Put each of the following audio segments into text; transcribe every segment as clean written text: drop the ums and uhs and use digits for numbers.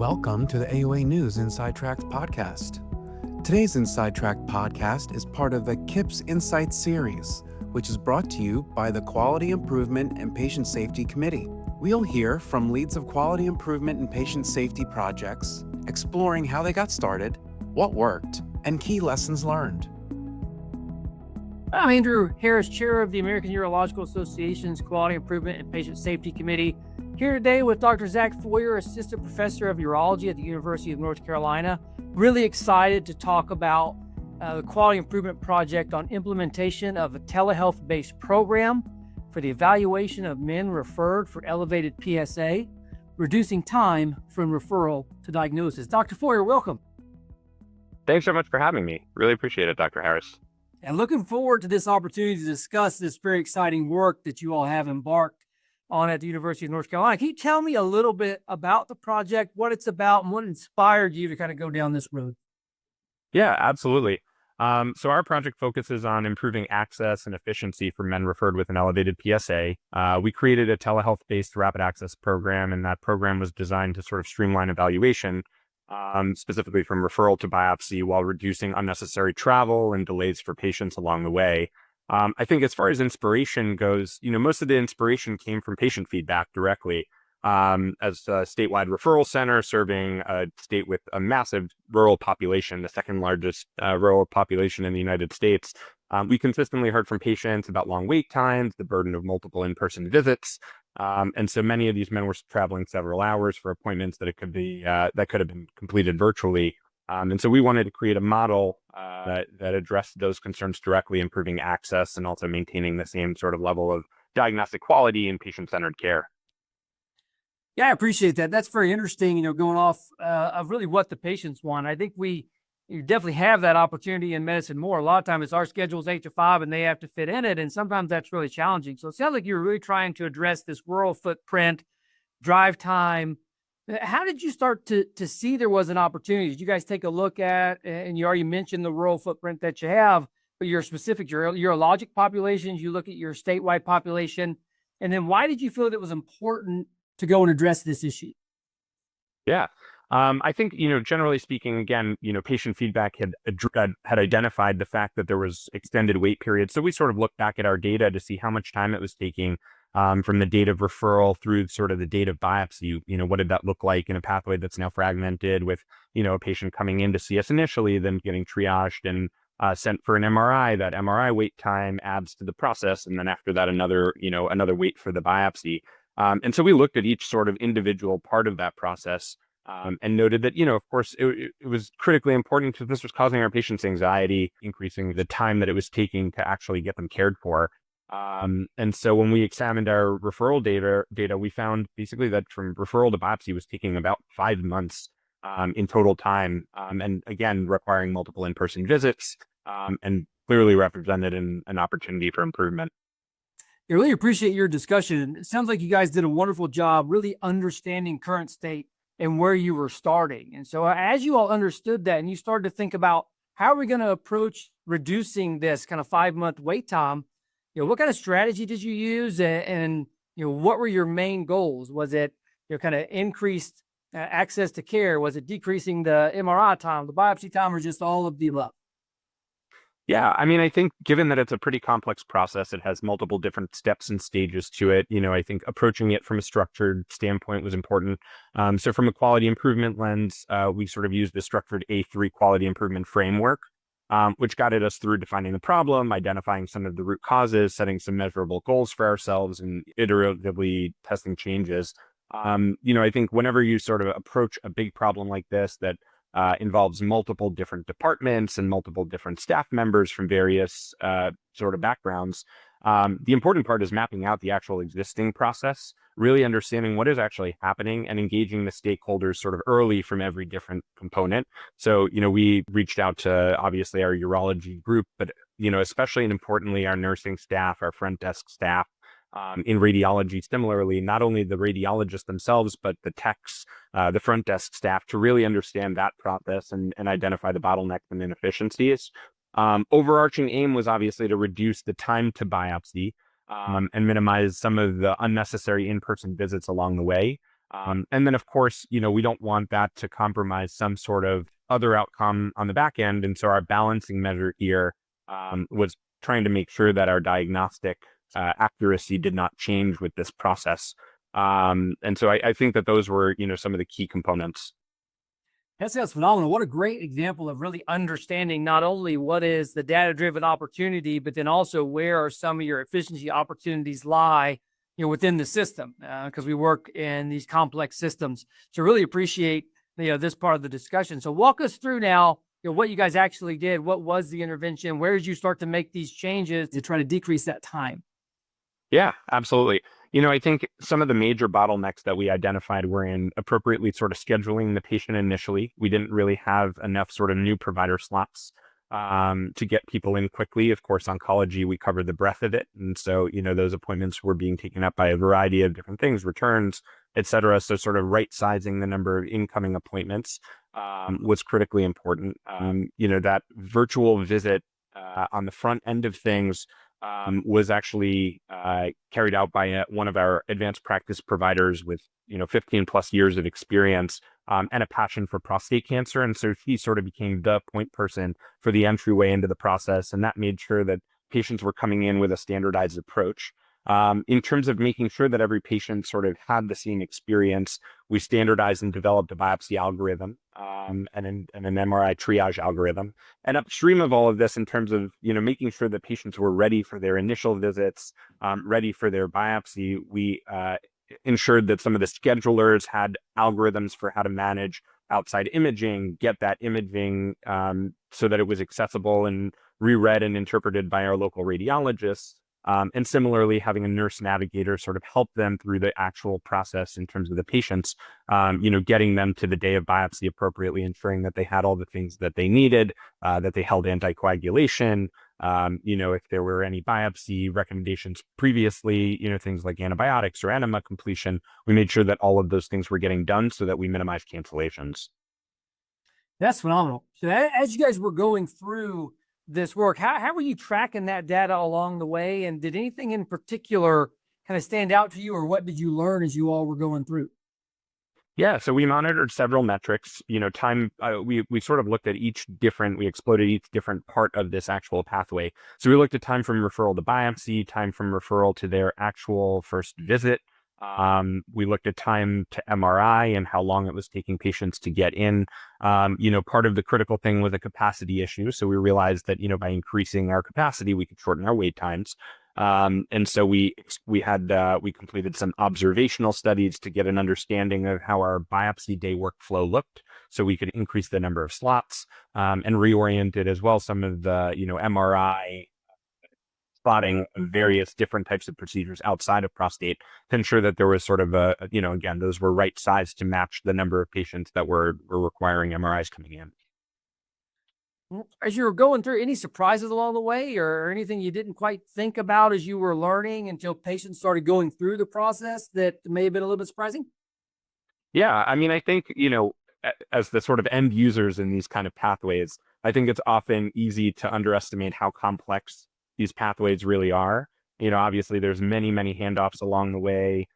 Welcome to the AOA News Inside Track podcast. Today's Inside Track podcast is part of the QIPS Insights series, which is brought to you by the Quality Improvement and Patient Safety Committee. We'll hear from leads of quality improvement and patient safety projects, exploring how they got started, what worked, and key lessons learned. I'm Andrew Harris, Chair of the American Urological Association's Quality Improvement and Patient Safety Committee, here today with Dr. Zach Foyer, Assistant Professor of Urology at the University of North Carolina. Really excited to talk about the Quality Improvement Project on implementation of a telehealth-based program for the evaluation of men referred for elevated PSA, reducing time from referral to diagnosis. Dr. Foyer, welcome. Thanks so much for having me. Really appreciate it, Dr. Harris. And looking forward to this opportunity to discuss this very exciting work that you all have embarked on at the University of North Carolina. Can you tell me a little bit about the project, what it's about, and what inspired you to kind of go down this road? Yeah, absolutely. So our project focuses on improving access and efficiency for men referred with an elevated PSA. We created a telehealth-based rapid access program, and that program was designed to sort of streamline evaluation, specifically from referral to biopsy, while reducing unnecessary travel and delays for patients along the way. I think as far as inspiration goes, most of the inspiration came from patient feedback directly. As a statewide referral center serving a state with a massive rural population, the second largest rural population in the United States, we consistently heard from patients about long wait times, the burden of multiple in-person visits. And so many of these men were traveling several hours for appointments that could have been completed virtually. And so we wanted to create a model that addressed those concerns directly, improving access and also maintaining the same sort of level of diagnostic quality and patient-centered care. Yeah, I appreciate that. That's very interesting, going off of really what the patients want. I think you definitely have that opportunity in medicine more. A lot of times it's our schedule is 8 to 5 and they have to fit in it. And sometimes that's really challenging. So it sounds like you're really trying to address this rural footprint, drive time. How did you start to see there was an opportunity? Did you guys take a look at, and you already mentioned the rural footprint that you have, but your specific urologic populations, you look at your statewide population, and then why did you feel that it was important to go and address this issue? Yeah. I think, generally speaking, again, patient feedback had identified the fact that there was extended wait periods. So we sort of looked back at our data to see how much time it was taking from the date of referral through sort of the date of biopsy. What did that look like in a pathway that's now fragmented with, a patient coming in to see us initially, then getting triaged and sent for an MRI. That MRI wait time adds to the process. And then after that, another wait for the biopsy. And so we looked at each sort of individual part of that process and noted that, of course, it was critically important because this was causing our patients anxiety, increasing the time that it was taking to actually get them cared for. And so when we examined our referral data, we found basically that from referral to biopsy was taking about 5 months in total time, and again, requiring multiple in-person visits, and clearly represented an opportunity for improvement. I really appreciate your discussion. It sounds like you guys did a wonderful job really understanding current state and where you were starting. And so as you all understood that and you started to think about how are we going to approach reducing this kind of 5-month wait time, what kind of strategy did you use and what were your main goals? Was it, kind of increased access to care? Was it decreasing the MRI time, the biopsy time, or just all of the above? Yeah, I mean, I think given that it's a pretty complex process, it has multiple different steps and stages to it. I think approaching it from a structured standpoint was important. So from a quality improvement lens, we sort of used the structured A3 quality improvement framework, which guided us through defining the problem, identifying some of the root causes, setting some measurable goals for ourselves, and iteratively testing changes. I think whenever you sort of approach a big problem like this that involves multiple different departments and multiple different staff members from various sort of backgrounds. The important part is mapping out the actual existing process, really understanding what is actually happening and engaging the stakeholders sort of early from every different component. So, we reached out to obviously our urology group, but, especially and importantly, our nursing staff, our front desk staff. In radiology, similarly, not only the radiologists themselves, but the techs, the front desk staff, to really understand that process and identify the bottlenecks and inefficiencies. Overarching aim was obviously to reduce the time to biopsy and minimize some of the unnecessary in-person visits along the way. And then, of course, we don't want that to compromise some sort of other outcome on the back end. And so our balancing measure here was trying to make sure that our diagnostic accuracy did not change with this process. And so I think that those were, some of the key components. That sounds phenomenal. What a great example of really understanding not only what is the data-driven opportunity, but then also where are some of your efficiency opportunities lie, within the system, because we work in these complex systems. So really appreciate, this part of the discussion. So walk us through now, what you guys actually did. What was the intervention? Where did you start to make these changes to try to decrease that time? Yeah, absolutely. I think some of the major bottlenecks that we identified were in appropriately sort of scheduling the patient initially. We didn't really have enough sort of new provider slots to get people in quickly. Of course, oncology, we covered the breadth of it. And so, those appointments were being taken up by a variety of different things, returns, et cetera. So sort of right sizing the number of incoming appointments was critically important. That virtual visit on the front end of things was actually carried out by one of our advanced practice providers with 15 plus years of experience and a passion for prostate cancer. And so he sort of became the point person for the entryway into the process, and that made sure that patients were coming in with a standardized approach. In terms of making sure that every patient sort of had the same experience, we standardized and developed a biopsy algorithm and an MRI triage algorithm. And upstream of all of this, in terms of making sure that patients were ready for their initial visits, ready for their biopsy, we ensured that some of the schedulers had algorithms for how to manage outside imaging, get that imaging so that it was accessible and reread and interpreted by our local radiologists. And similarly, having a nurse navigator sort of help them through the actual process in terms of the patients, getting them to the day of biopsy appropriately, ensuring that they had all the things that they needed, that they held anticoagulation, if there were any biopsy recommendations previously, things like antibiotics or enema completion, we made sure that all of those things were getting done so that we minimized cancellations. That's phenomenal. So as you guys were going through this work, how were you tracking that data along the way? And did anything in particular kind of stand out to you, or what did you learn as you all were going through? Yeah, so we monitored several metrics. Time. We sort of looked at we exploited each different part of this actual pathway. So we looked at time from referral to biopsy, time from referral to their actual first visit. We looked at time to MRI and how long it was taking patients to get in. Part of the critical thing was a capacity issue. So we realized that, by increasing our capacity, we could shorten our wait times. And so we completed some observational studies to get an understanding of how our biopsy day workflow looked, so we could increase the number of slots, and reoriented as well some of the, MRI spotting various different types of procedures outside of prostate to ensure that there was sort of again, those were right sized to match the number of patients that were requiring MRIs coming in. As you were going through, any surprises along the way, or anything you didn't quite think about as you were learning until patients started going through the process that may have been a little bit surprising? Yeah, I mean, I think, as the sort of end users in these kind of pathways, I think it's often easy to underestimate how complex these pathways really are. Obviously there's many, many handoffs along the way.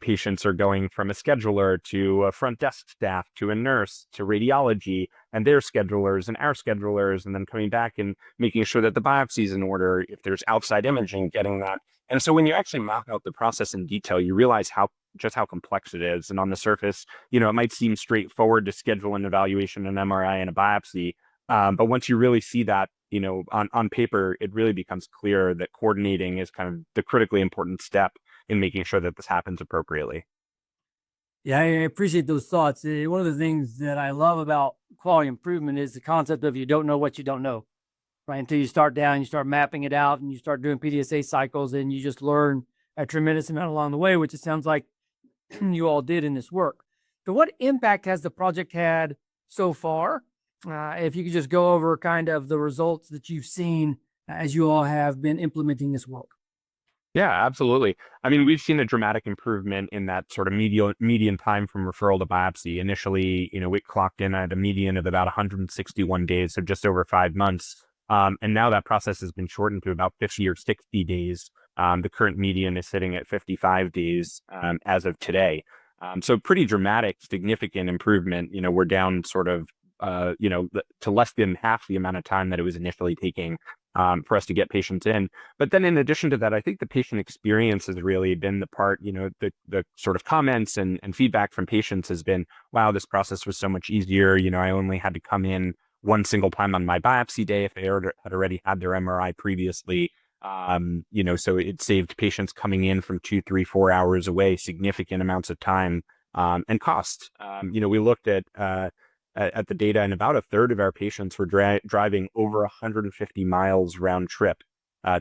Patients are going from a scheduler to a front desk staff to a nurse to radiology and their schedulers and our schedulers, and then coming back and making sure that the biopsy is in order. If there's outside imaging, getting that. And so when you actually map out the process in detail, you realize just how complex it is. And on the surface, it might seem straightforward to schedule an evaluation, an MRI, and a biopsy. But once you really see that, on paper, it really becomes clear that coordinating is kind of the critically important step in making sure that this happens appropriately. Yeah, I appreciate those thoughts. One of the things that I love about quality improvement is the concept of you don't know what you don't know, right? Until you start down, you start mapping it out, and you start doing PSA cycles, and you just learn a tremendous amount along the way, which it sounds like you all did in this work. So what impact has the project had so far? If you could just go over kind of the results that you've seen as you all have been implementing this work. Yeah, absolutely. I mean, we've seen a dramatic improvement in that sort of median time from referral to biopsy. Initially, we clocked in at a median of about 161 days, so just over 5 months. And now that process has been shortened to about 50 or 60 days. The current median is sitting at 55 days as of today. So pretty dramatic, significant improvement. We're down sort of, to less than half the amount of time that it was initially taking for us to get patients in. But then in addition to that, I think the patient experience has really been the part, the sort of comments and feedback from patients has been, wow, this process was so much easier. I only had to come in one single time on my biopsy day if they had already had their MRI previously. So it saved patients coming in from 2, 3, 4 hours away, significant amounts of time and cost. We looked at the data, and about a third of our patients were driving over 150 miles round trip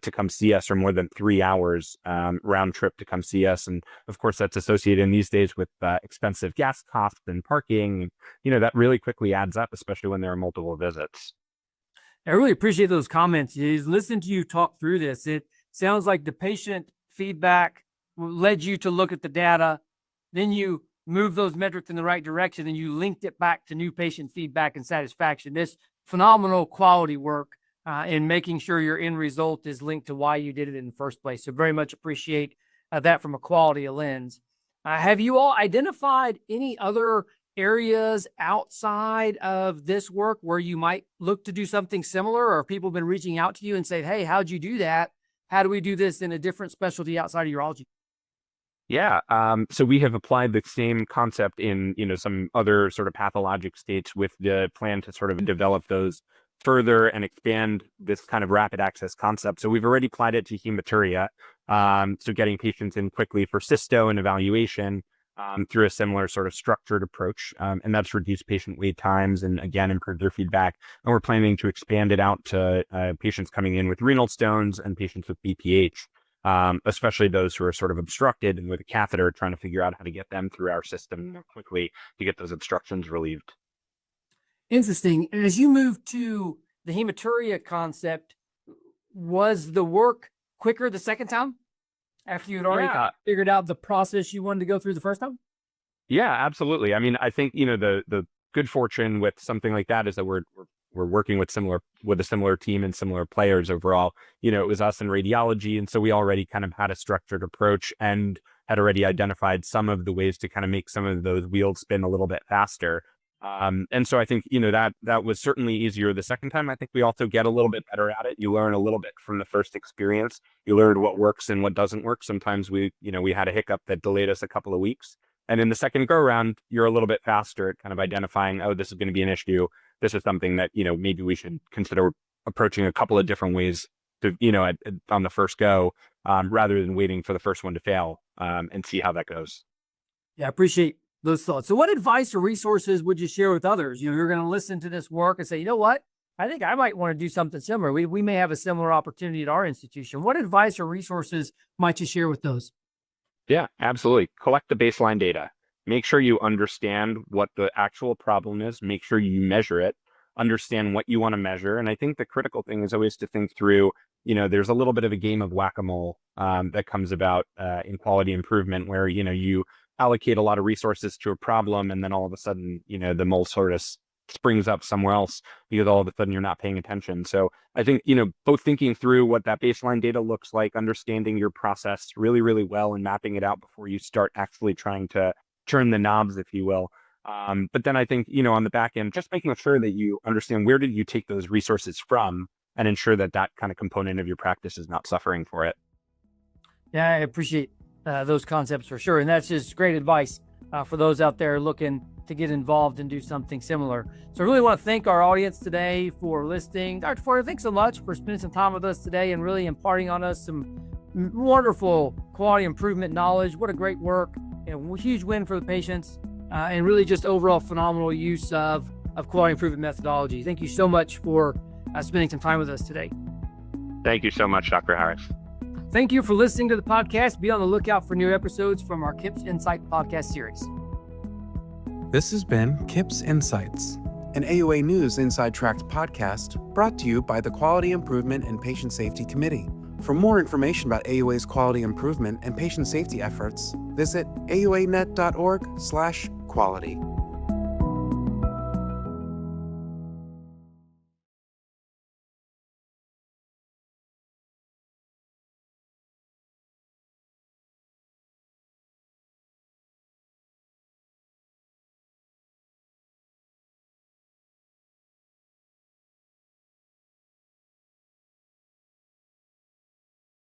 to come see us, or more than 3 hours round trip to come see us. And of course, that's associated in these days with expensive gas costs and parking. That really quickly adds up, especially when there are multiple visits. I really appreciate those comments. Listening to you talk through this, it sounds like the patient feedback led you to look at the data, then you moved those metrics in the right direction, and you linked it back to new patient feedback and satisfaction. This phenomenal quality work in making sure your end result is linked to why you did it in the first place. So very much appreciate that from a quality lens. Have you all identified any other areas outside of this work where you might look to do something similar, or people have been reaching out to you and say, hey, how'd you do that? How do we do this in a different specialty outside of urology? Yeah. So we have applied the same concept in, some other sort of pathologic states with the plan to sort of develop those further and expand this kind of rapid access concept. So we've already applied it to hematuria. So getting patients in quickly for cysto and evaluation through a similar sort of structured approach. And that's reduced patient wait times and again, improved their feedback. And we're planning to expand it out to patients coming in with renal stones and patients with BPH. Especially those who are sort of obstructed and with a catheter, trying to figure out how to get them through our system quickly to get those obstructions relieved. Interesting. And as you move to the hematuria concept, was the work quicker the second time after you had already figured out the process you wanted to go through the first time? Yeah, absolutely. I mean, I think, the good fortune with something like that is that we're working with a similar team and similar players overall. It was us in radiology. And so we already kind of had a structured approach and had already identified some of the ways to kind of make some of those wheels spin a little bit faster. And so I think, that was certainly easier the second time. I think we also get a little bit better at it. You learn a little bit from the first experience. You learn what works and what doesn't work. Sometimes we had a hiccup that delayed us a couple of weeks. And in the second go around, you're a little bit faster at kind of identifying, oh, this is going to be an issue. This is something that, maybe we should consider approaching a couple of different ways to, on the first go, rather than waiting for the first one to fail and see how that goes. Yeah, I appreciate those thoughts. So what advice or resources would you share with others? You're going to listen to this work and say, you know what? I think I might want to do something similar. We may have a similar opportunity at our institution. What advice or resources might you share with those? Yeah, absolutely. Collect the baseline data. Make sure you understand what the actual problem is. Make sure you measure it. Understand what you want to measure. And I think the critical thing is always to think through, there's a little bit of a game of whack-a-mole that comes about in quality improvement where, you allocate a lot of resources to a problem and then all of a sudden, the mole sort of springs up somewhere else because all of a sudden you're not paying attention. So I think, both thinking through what that baseline data looks like, understanding your process really, really well and mapping it out before you start actually trying to turn the knobs, if you will. But then I think, on the back end, just making sure that you understand where did you take those resources from and ensure that that kind of component of your practice is not suffering for it. Yeah, I appreciate those concepts for sure. And that's just great advice for those out there looking to get involved and do something similar. So I really want to thank our audience today for listening. Dr. Ford, thanks so much for spending some time with us today and really imparting on us some wonderful quality improvement knowledge. What a great work. Huge win for the patients and really just overall phenomenal use of quality improvement methodology. Thank you so much for spending some time with us today. Thank you so much, Dr. Harris. Thank you for listening to the podcast. Be on the lookout for new episodes from our QIPS Insight podcast series. This has been QIPS Insights, an AUA News Inside Tracks podcast brought to you by the Quality Improvement and Patient Safety Committee. For more information about AUA's quality improvement and patient safety efforts, visit auanet.org/quality.